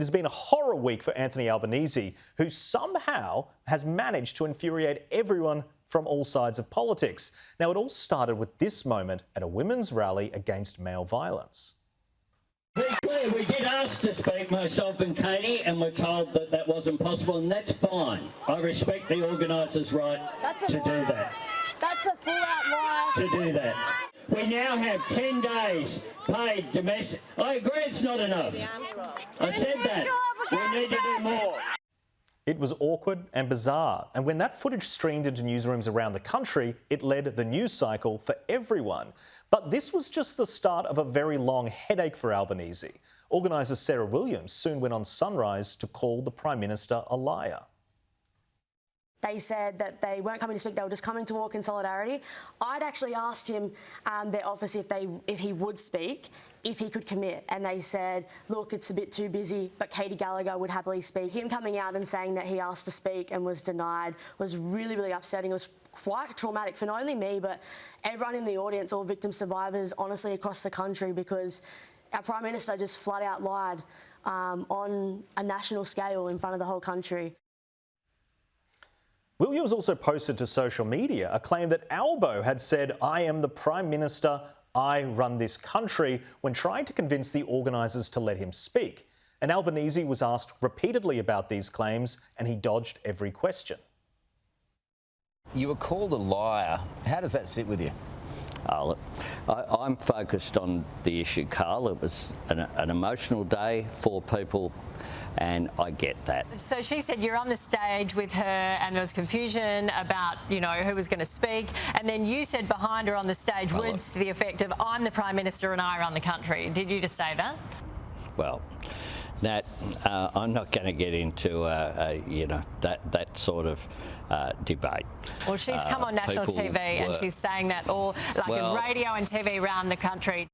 It has been a horror week for Anthony Albanese, who somehow has managed to infuriate everyone from all sides of politics. Now, it all started with this moment at a women's rally against male violence. To be clear, we did ask to speak, myself and Katie, and we're told that that wasn't possible, and that's fine. I respect the organisers' right to do that. That's a full-out lie. To do that. We now have 10 days paid domestic. I agree it's not enough. I said that. We need to do more. It was awkward and bizarre, and when that footage streamed into newsrooms around the country, it led the news cycle for everyone. But this was just the start of a very long headache for Albanese. Organiser Sarah Williams soon went on Sunrise to call the Prime Minister a liar. They said that they weren't coming to speak, they were just coming to walk in solidarity. I'd actually asked him, their office, if he would speak, if he could commit. And they said, look, it's a bit too busy, but Katie Gallagher would happily speak. Him coming out and saying that he asked to speak and was denied was really, really upsetting. It was quite traumatic for not only me, but everyone in the audience, all victim survivors, honestly, across the country, because our Prime Minister just flat out lied on a national scale in front of the whole country. Williams also posted to social media a claim that Albo had said, "I am the Prime Minister, I run this country," when trying to convince the organisers to let him speak. And Albanese was asked repeatedly about these claims, and he dodged every question. You were called a liar. How does that sit with you? Look, I'm focused on the issue, Carl. It was an emotional day for people, and I get that. So she said you're on the stage with her and there was confusion about, who was going to speak, and then you said behind her on the stage words to the effect of, "I'm the Prime Minister and I run the country." Did you just say that? Well, Nat, I'm not going to get into, that sort of debate. Well, she's come on national TV and she's saying that all, in radio and TV around the country.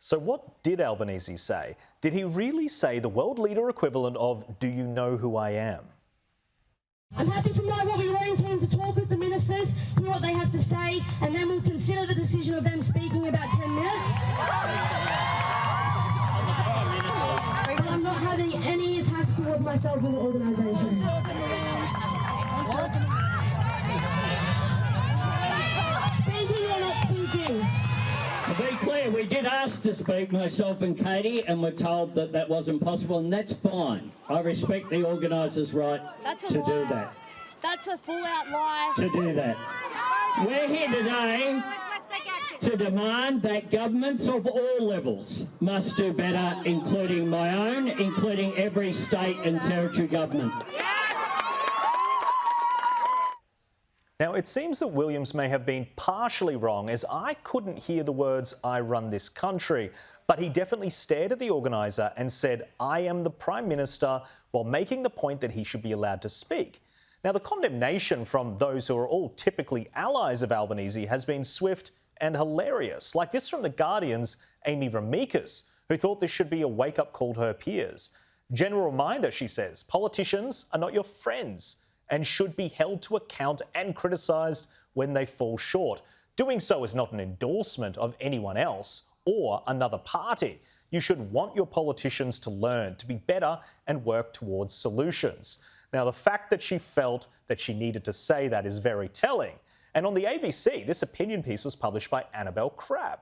So what did Albanese say? Did he really say the world leader equivalent of, "Do you know who I am"? I'm happy to know what we want team to talk with the ministers, hear what they have to say, and then we'll consider the decision of them speaking about 10 minutes. But I'm not having any attacks towards myself or the organisation. Speaking or not speaking? To be clear, we did ask to speak, myself and Katie, and we're told that that wasn't possible, and that's fine. I respect the organisers' right to do that. That's a full-out lie. To do that. We're here today to demand that governments of all levels must do better, including my own, including every state and territory government. Now, it seems that Williams may have been partially wrong, as I couldn't hear the words, "I run this country," but he definitely stared at the organiser and said, "I am the Prime Minister," while making the point that he should be allowed to speak. Now, the condemnation from those who are all typically allies of Albanese has been swift and hilarious, like this from The Guardian's Amy Ramikas, who thought this should be a wake-up call to her peers. "General reminder," she says, "politicians are not your friends and should be held to account and criticised when they fall short. Doing so is not an endorsement of anyone else or another party. You should want your politicians to learn to be better and work towards solutions." Now, the fact that she felt that she needed to say that is very telling. And on the ABC, this opinion piece was published by Annabelle Crabb.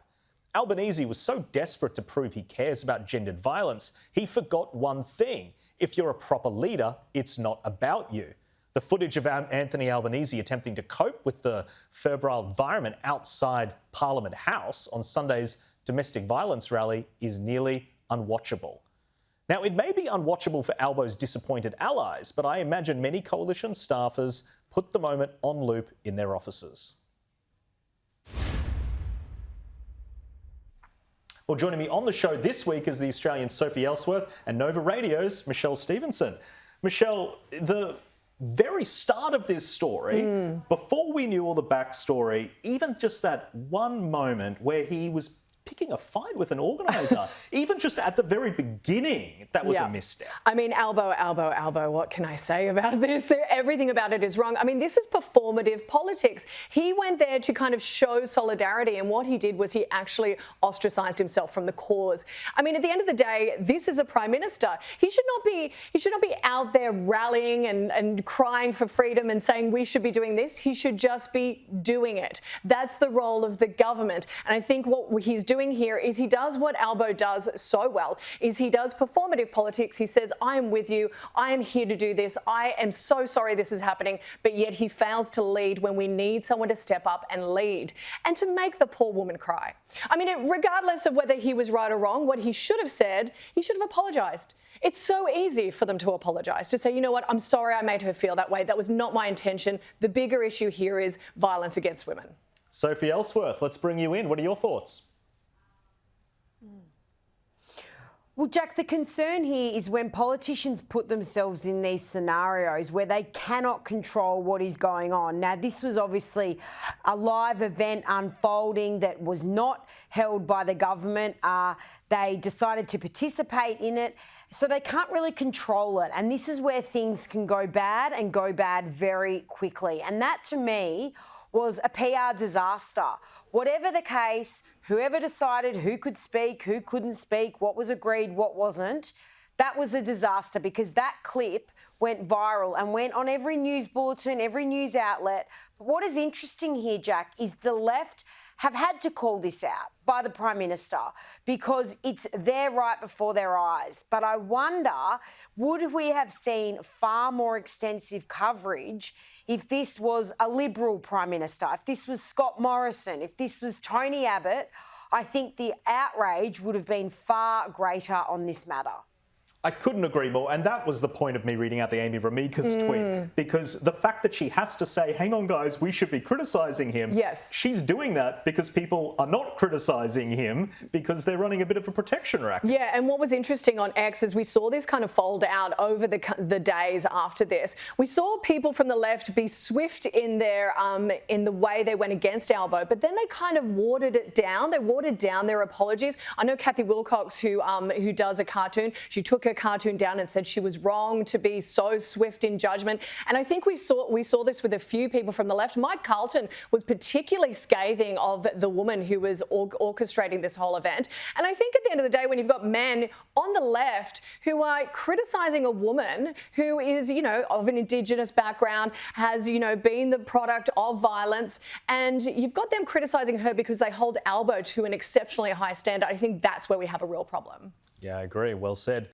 Albanese was so desperate to prove he cares about gendered violence, he forgot one thing. If you're a proper leader, it's not about you. The footage of Anthony Albanese attempting to cope with the febrile environment outside Parliament House on Sunday's domestic violence rally is nearly unwatchable. Now, it may be unwatchable for Albo's disappointed allies, but I imagine many coalition staffers put the moment on loop in their offices. Well, joining me on the show this week is the Australian Sophie Ellsworth and Nova Radio's Michelle Stevenson. Michelle, the very start of this story, before we knew all the backstory, even just that one moment where he was picking a fight with an organiser. Even just at the very beginning, that was a misstep. I mean, elbow, elbow, elbow. What can I say about this? Everything about it is wrong. I mean, this is performative politics. He went there to kind of show solidarity, and what he did was he actually ostracised himself from the cause. I mean, at the end of the day, this is a Prime Minister. He should not be out there rallying and crying for freedom and saying we should be doing this. He should just be doing it. That's the role of the government. And I think what he's doing here is he does what Albo does so well, is he does performative politics. He says, I am with you. I am here to do this. I am so sorry this is happening. But yet he fails to lead when we need someone to step up and lead and to make the poor woman cry. I mean, regardless of whether he was right or wrong, what he should have said, he should have apologised. It's so easy for them to apologise, to say, you know what, I'm sorry I made her feel that way. That was not my intention. The bigger issue here is violence against women. Sophie Ellsworth, let's bring you in. What are your thoughts? Well, Jack, the concern here is when politicians put themselves in these scenarios where they cannot control what is going on. Now, this was obviously a live event unfolding that was not held by the government. They decided to participate in it, so they can't really control it. And this is where things can go bad and go bad very quickly. And that, to me, was a PR disaster. Whatever the case, whoever decided who could speak, who couldn't speak, what was agreed, what wasn't, that was a disaster because that clip went viral and went on every news bulletin, every news outlet. But what is interesting here, Jack, is the left have had to call this out by the Prime Minister because it's there right before their eyes. But I wonder, would we have seen far more extensive coverage if this was a Liberal Prime Minister, if this was Scott Morrison, if this was Tony Abbott? I think the outrage would have been far greater on this matter. I couldn't agree more, and that was the point of me reading out the Amy Ramika's tweet, because the fact that she has to say, hang on guys, we should be criticising him, yes, she's doing that because people are not criticising him because they're running a bit of a protection racket. Yeah, and what was interesting on X is we saw this kind of fold out over the days after this. We saw people from the left be swift in their in the way they went against Albo, but then they kind of watered it down. They watered down their apologies. I know Kathy Wilcox, who does a cartoon, she took her cartoon down and said she was wrong to be so swift in judgment. And I think we saw this with a few people from the left. Mike Carlton was particularly scathing of the woman who was orchestrating this whole event. And I think at the end of the day, when you've got men on the left who are criticising a woman who is, you know, of an Indigenous background, has, you know, been the product of violence, and you've got them criticising her because they hold Albo to an exceptionally high standard, I think that's where we have a real problem. Yeah, I agree. Well said.